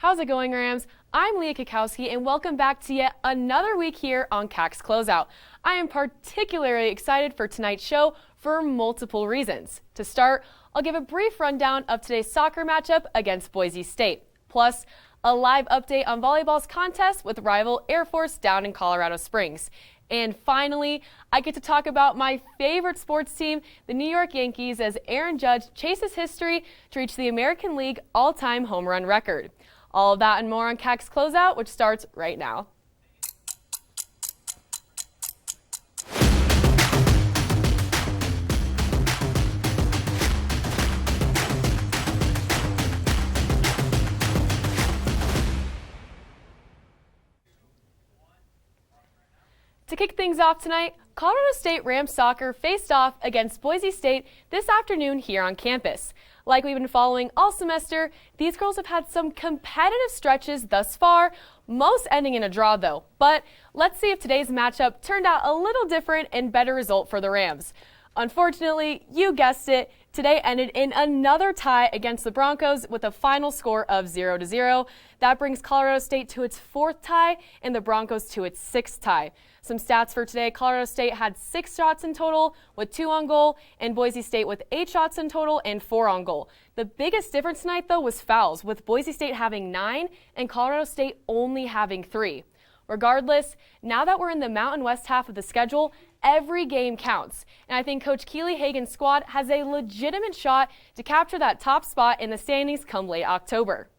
How's it going, Rams? I'm Leah Cackowski, and welcome back to yet another week here on CAC's Closeout. I am particularly excited for tonight's show for multiple reasons. To start, I'll give a brief rundown of today's soccer matchup against Boise State, plus a live update on volleyball's contest with rival Air Force down in Colorado Springs. And finally, I get to talk about my favorite sports team, the New York Yankees, as Aaron Judge chases history to reach the American League all-time home run record. All of that and more on CAC's Closeout, which starts right now. To kick things off tonight, Colorado State Rams soccer faced off against Boise State this afternoon here on campus. Like we've been following all semester, these girls have had some competitive stretches thus far, most ending in a draw though. But let's see if today's matchup turned out a little different and better result for the Rams. Unfortunately, you guessed it, today ended in another tie against the Broncos with a final score of 0-0. That brings Colorado State to its fourth tie and the Broncos to its sixth tie. Some stats for today: Colorado State had 6 shots in total with 2 on goal, and Boise State with 8 shots in total and 4 on goal. The biggest difference tonight though was fouls, with Boise State having 9 and Colorado State only having 3. Regardless, now that we're in the Mountain West half of the schedule, every game counts. And I think Coach Keely Hagan's squad has a legitimate shot to capture that top spot in the standings come late October.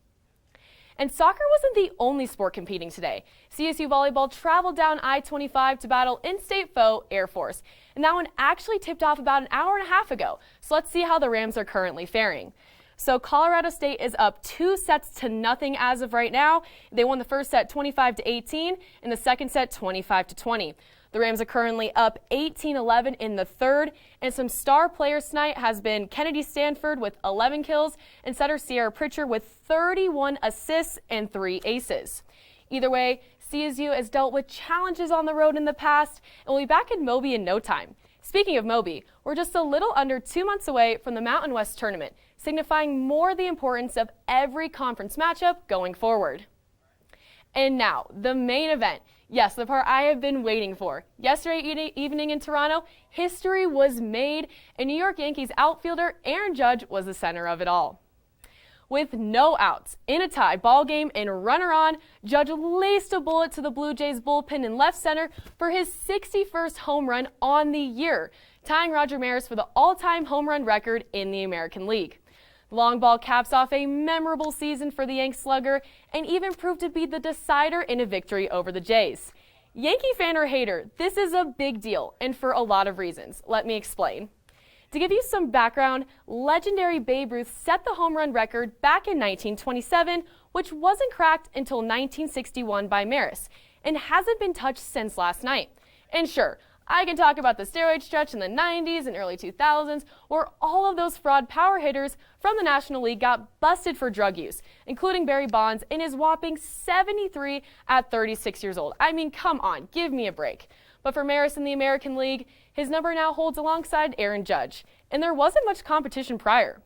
And soccer wasn't the only sport competing today. CSU Volleyball traveled down I-25 to battle in-state foe Air Force. And that one actually tipped off about an hour and a half ago. So let's see how the Rams are currently faring. So Colorado State is up 2-0 as of right now. They won the first set 25-18 and the second set 25-20. The Rams are currently up 18-11 in the third, and some star players tonight has been Kennedy Stanford with 11 kills and setter Sierra Pritchard with 31 assists and 3 aces. Either way, CSU has dealt with challenges on the road in the past and will be back in Moby in no time. Speaking of Moby, we're just a little under 2 months away from the Mountain West tournament, signifying more the importance of every conference matchup going forward. And now, the main event. Yes, the part I have been waiting for. Yesterday evening in Toronto, history was made, and New York Yankees outfielder Aaron Judge was the center of it all. With no outs, in a tie ball game and runner on, Judge laced a bullet to the Blue Jays bullpen in left center for his 61st home run on the year, tying Roger Maris for the all-time home run record in the American League. The long ball caps off a memorable season for the Yank slugger and even proved to be the decider in a victory over the Jays. Yankee fan or hater, this is a big deal, and for a lot of reasons. Let me explain. To give you some background, legendary Babe Ruth set the home run record back in 1927, which wasn't cracked until 1961 by Maris, and hasn't been touched since last night. And sure, I can talk about the steroid stretch in the 90s and early 2000s, where all of those fraud power hitters from the National League got busted for drug use, including Barry Bonds in his whopping 73 at 36 years old. I mean, come on, give me a break. But for Maris in the American League, his number now holds alongside Aaron Judge, and there wasn't much competition prior.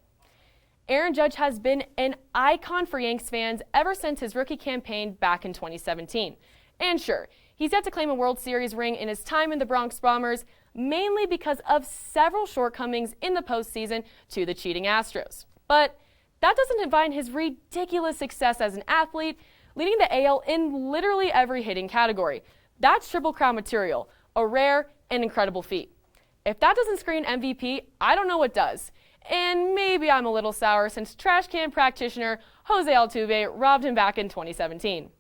Aaron Judge has been an icon for Yanks fans ever since his rookie campaign back in 2017. And sure, he's yet to claim a World Series ring in his time in the Bronx Bombers, mainly because of several shortcomings in the postseason to the cheating Astros. But that doesn't define his ridiculous success as an athlete, leading the AL in literally every hitting category. That's Triple Crown material, a rare and incredible feat. If that doesn't scream MVP, I don't know what does. And maybe I'm a little sour since trash can practitioner Jose Altuve robbed him back in 2017.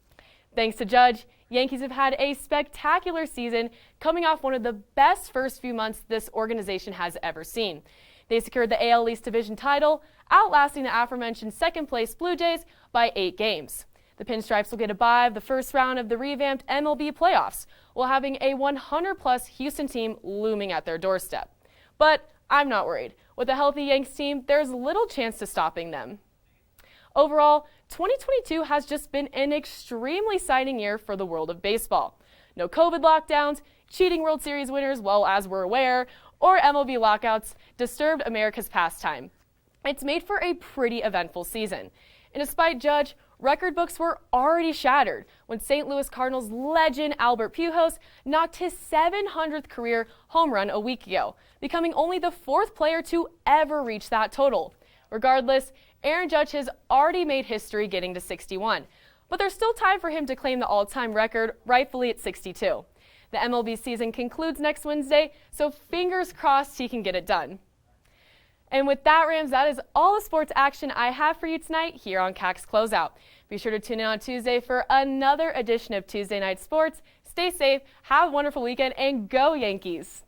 Thanks to Judge, Yankees have had a spectacular season, coming off one of the best first few months this organization has ever seen. They secured the AL East Division title, outlasting the aforementioned second-place Blue Jays by 8 games. The Pinstripes will get a bye of the first round of the revamped MLB playoffs, while having a 100-plus Houston team looming at their doorstep. But I'm not worried. With a healthy Yanks team, there's little chance to stopping them. Overall, 2022 has just been an extremely exciting year for the world of baseball. No COVID lockdowns, cheating World Series winners, well, as we're aware, or MLB lockouts disturbed America's pastime. It's made for a pretty eventful season. And despite Judge, record books were already shattered when St. Louis Cardinals legend Albert Pujols knocked his 700th career home run a week ago, becoming only the 4th player to ever reach that total. Regardless, Aaron Judge has already made history getting to 61, but there's still time for him to claim the all-time record, rightfully at 62. The MLB season concludes next Wednesday, so fingers crossed he can get it done. And with that, Rams, that is all the sports action I have for you tonight here on CAC's Closeout. Be sure to tune in on Tuesday for another edition of Tuesday Night Sports. Stay safe, have a wonderful weekend, and go Yankees!